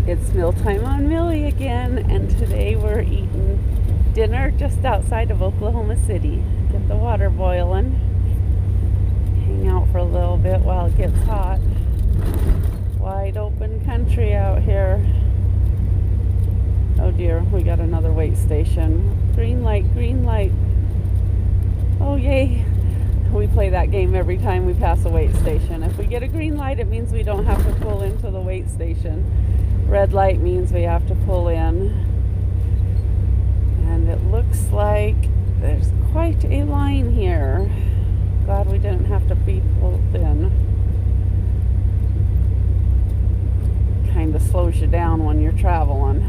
It's mealtime on Millie again, and today we're eating dinner just outside of Oklahoma City. Get the water boiling, hang out for a little bit while it gets hot. Wide open country out here. Oh dear, we got another wait station. Green light, green light. Oh yay. We play that game every time we pass a wait station. If we get a green light, it means we don't have to pull into the wait station. Red light means we have to pull in. And it looks like there's quite a line here. Glad we didn't have to be pulled in. Kind of slows you down when you're traveling.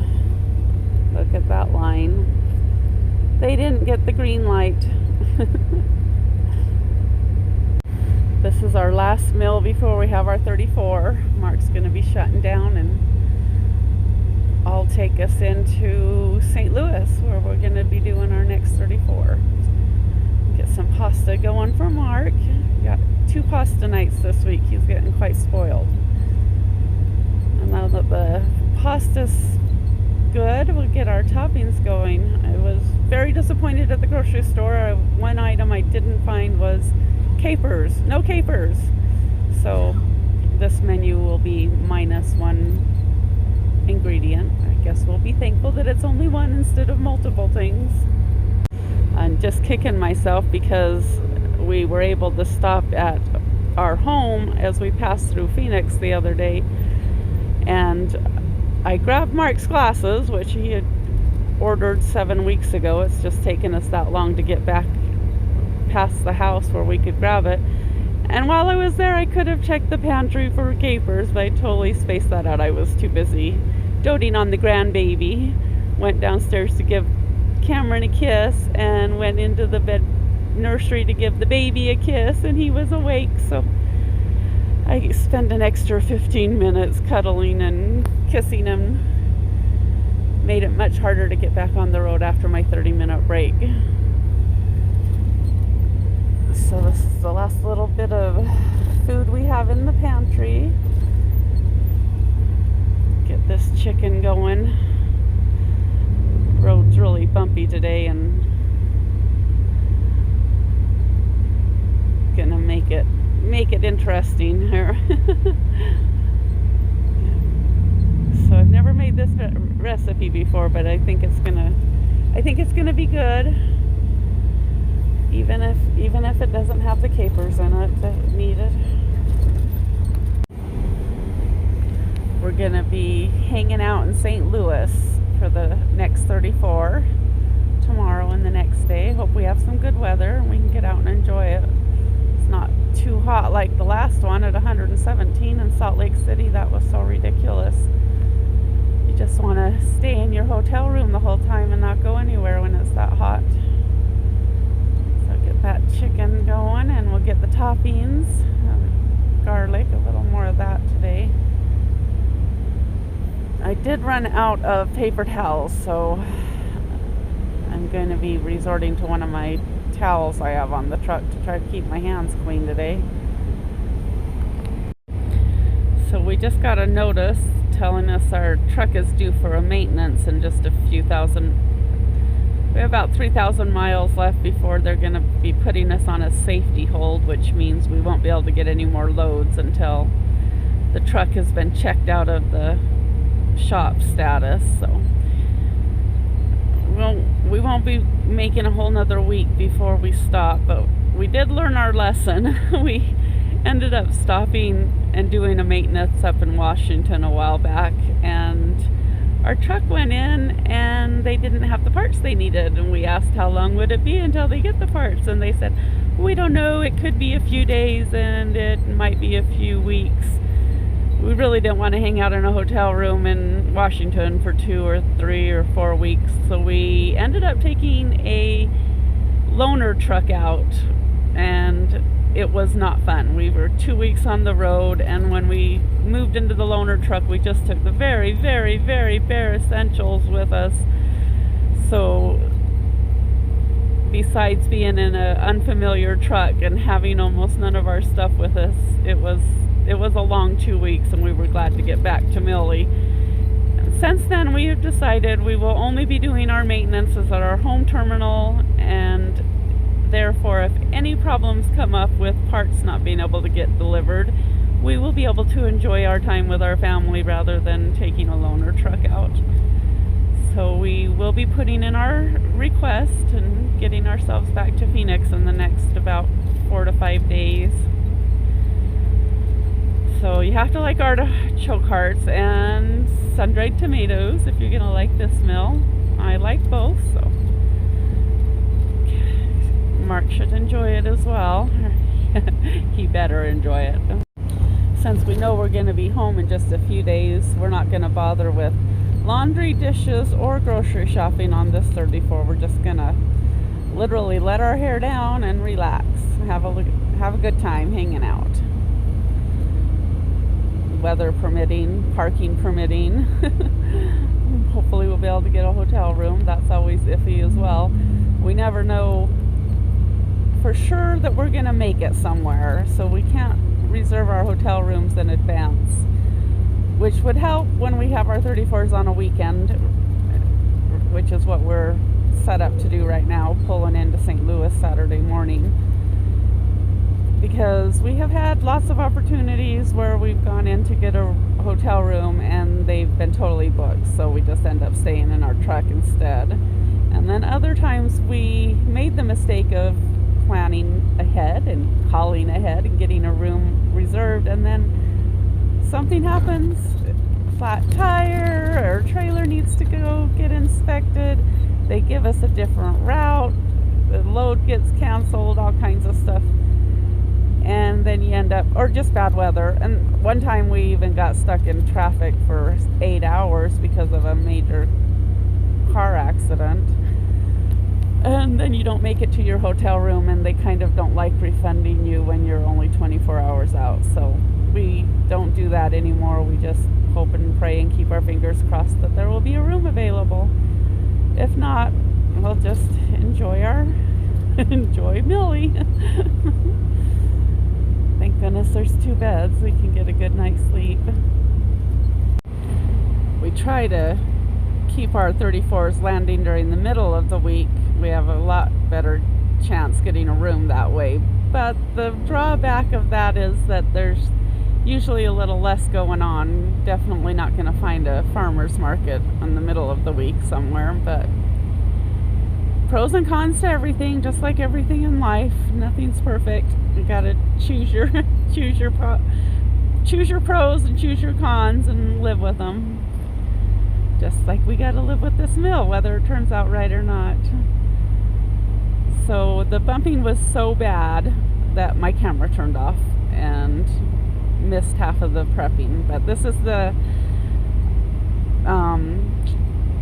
Look at that line. They didn't get the green light. This is our last meal before we have our 34. Mark's going to be shutting down, and I'll take us into St. Louis, where we're going to be doing our next 34. Get some pasta going for Mark. Got 2 pasta nights this week. He's getting quite spoiled. And now that the pasta's good, we'll get our toppings going. I was very disappointed at the grocery store. One item I didn't find was capers. No capers. So this menu will be minus 1 ingredient. I guess we'll be thankful that it's only 1 instead of multiple things. I'm just kicking myself because we were able to stop at our home as we passed through Phoenix the other day, and I grabbed Mark's glasses, which he had ordered 7 weeks ago. It's just taken us that long to get back past the house where we could grab it. And while I was there, I could have checked the pantry for capers, but I totally spaced that out. I was too busy doting on the grandbaby. Went downstairs to give Cameron a kiss and went into the bed nursery to give the baby a kiss, and he was awake, so I spent an extra 15 minutes cuddling and kissing him. Made it much harder to get back on the road after my 30-minute break. So this is the last little bit of food we have in the pantry. Get this chicken going. Road's really bumpy today, and gonna make it interesting here. So I've never made this recipe before, but I think it's gonna be good. Even if it doesn't have the capers in it that needed. We're gonna be hanging out in St. Louis for the next 34 tomorrow and the next day. Hope we have some good weather and we can get out and enjoy it. It's not too hot like the last one at 117 in Salt Lake City. That was so ridiculous. You just want to stay in your hotel room the whole time and not go anywhere when it's that hot. So get that chicken going, and we'll get the toppings. Garlic, a little more of that today. I did run out of paper towels, so I'm going to be resorting to one of my towels I have on the truck to try to keep my hands clean today. So we just got a notice telling us our truck is due for a maintenance in just a few thousand. We have about 3,000 miles left before they're going to be putting us on a safety hold, which means we won't be able to get any more loads until the truck has been checked out of the shop status. So we won't be making a whole nother week before we stop, but we did learn our lesson. We ended up stopping and doing a maintenance up in Washington a while back, and our truck went in and they didn't have the parts they needed, and we asked how long would it be until they get the parts, and they said, we don't know, it could be a few days and it might be a few weeks. We really didn't want to hang out in a hotel room in Washington for 2 or 3 or 4 weeks, so we ended up taking a loaner truck out, and it was not fun. We were 2 weeks on the road, and when we moved into the loaner truck, we just took the very, very, very bare essentials with us. So besides being in an unfamiliar truck and having almost none of our stuff with us, it was a long 2 weeks, and we were glad to get back to Millie. Since then, we have decided we will only be doing our maintenances at our home terminal, and therefore, if any problems come up with parts not being able to get delivered, we will be able to enjoy our time with our family rather than taking a loaner truck out. So we will be putting in our request and getting ourselves back to Phoenix in the next about 4 to 5 days. So you have to like artichoke hearts and sun-dried tomatoes if you're gonna like this meal. I like both, so Mark should enjoy it as well. He better enjoy it. Since we know we're gonna be home in just a few days, we're not gonna bother with laundry, dishes, or grocery shopping on this 34. We're just gonna literally let our hair down and relax, have a good time hanging out. Weather permitting, parking permitting. Hopefully we'll be able to get a hotel room. That's always iffy as well. We never know for sure that we're gonna make it somewhere, so we can't reserve our hotel rooms in advance, which would help when we have our 34s on a weekend, which is what we're set up to do right now, pulling into St. Louis Saturday morning. Because we have had lots of opportunities where we've gone in to get a hotel room and they've been totally booked, so we just end up staying in our truck instead. And then other times we made the mistake of planning ahead and calling ahead and getting a room reserved, and then something happens, flat tire or trailer needs to go get inspected, they give us a different route, the load gets canceled, all kinds of stuff, and then you end up, or just bad weather. And one time we even got stuck in traffic for 8 hours because of a major car accident. And then you don't make it to your hotel room, and they kind of don't like refunding you when you're only 24 hours out. So we don't do that anymore. We just hope and pray and keep our fingers crossed that there will be a room available. If not, we'll just enjoy Millie. Thank goodness there's 2 beds. We can get a good night's sleep. We try to keep our 34s landing during the middle of the week. We have a lot better chance getting a room that way. But the drawback of that is that there's usually a little less going on. Definitely not going to find a farmer's market in the middle of the week somewhere, but pros and cons to everything, just like everything in life. Nothing's perfect. You gotta choose your pros and choose your cons and live with them. Just like we gotta live with this meal, whether it turns out right or not. So the bumping was so bad that my camera turned off and missed half of the prepping. But this is the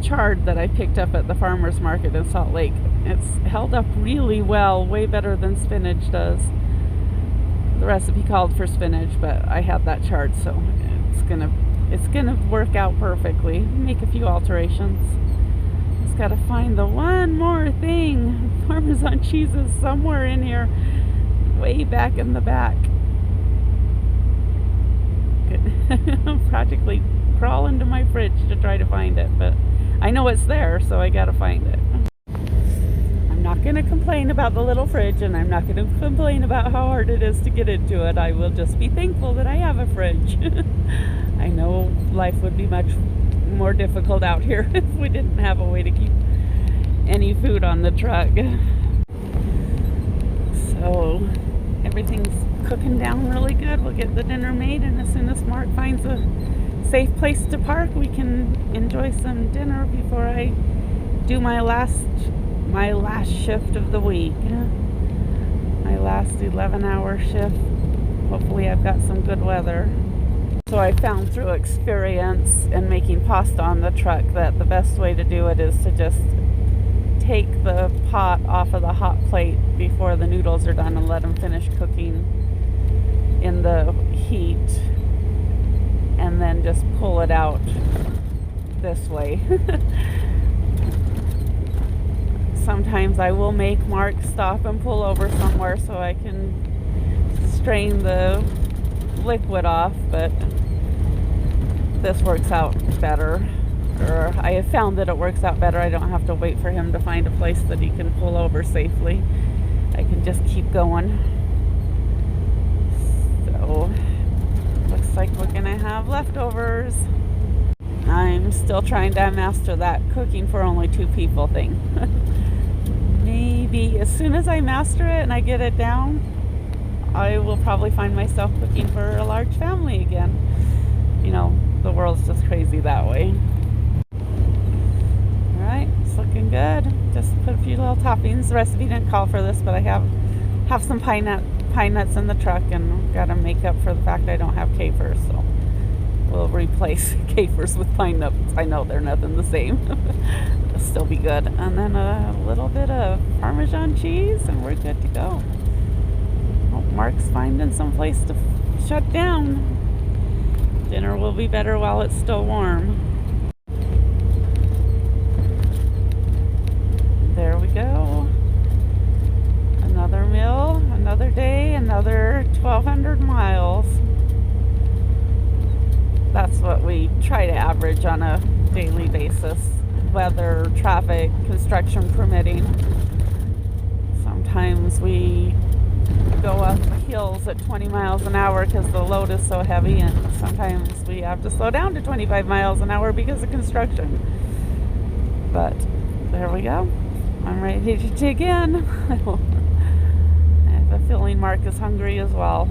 chard that I picked up at the farmer's market in Salt Lake. It's held up really well, way better than spinach does. The recipe called for spinach, but I had that chard, so it's gonna work out perfectly. Make a few alterations. Just gotta find the one more thing. Parmesan cheese is somewhere in here, way back in the back. I'm practically crawling to my fridge to try to find it, but I know it's there, so I gotta find it. I'm not gonna complain about the little fridge, and I'm not gonna complain about how hard it is to get into it. I will just be thankful that I have a fridge. I know life would be much more difficult out here if we didn't have a way to keep any food on the truck. So everything's cooking down really good. We'll get the dinner made, and as soon as Mark finds a safe place to park, we can enjoy some dinner before I do my last shift of the week. My last 11-hour shift. Hopefully I've got some good weather. So I found through experience in making pasta on the truck that the best way to do it is to just take the pot off of the hot plate before the noodles are done and let them finish cooking in the heat, and then just pull it out this way. Sometimes I will make Mark stop and pull over somewhere so I can strain the liquid off, but this works out better. Or I have found that it works out better. I don't have to wait for him to find a place that he can pull over safely. I can just keep going. So, looks like we're gonna have leftovers. I'm still trying to master that cooking for only 2 people thing. Maybe as soon as I master it and I get it down, I will probably find myself cooking for a large family again. You know, the world's just crazy that way. Alright, it's looking good. Just put a few little toppings. The recipe didn't call for this, but I have some pine nuts in the truck, and got to make up for the fact I don't have kefir, so we'll replace kefirs with pine nuts. I know they're nothing the same. It'll still be good. And then a little bit of Parmesan cheese, and we're good to go. Oh, Mark's finding some place to shut down. Dinner will be better while it's still warm. There we go. Another meal, another day, another 1,200 miles. That's what we try to average on a daily basis. Weather, traffic, construction permitting. Sometimes we go up hills at 20 miles an hour because the load is so heavy, and sometimes we have to slow down to 25 miles an hour because of construction. But there we go. I'm ready to dig in. I have a feeling Mark is hungry as well.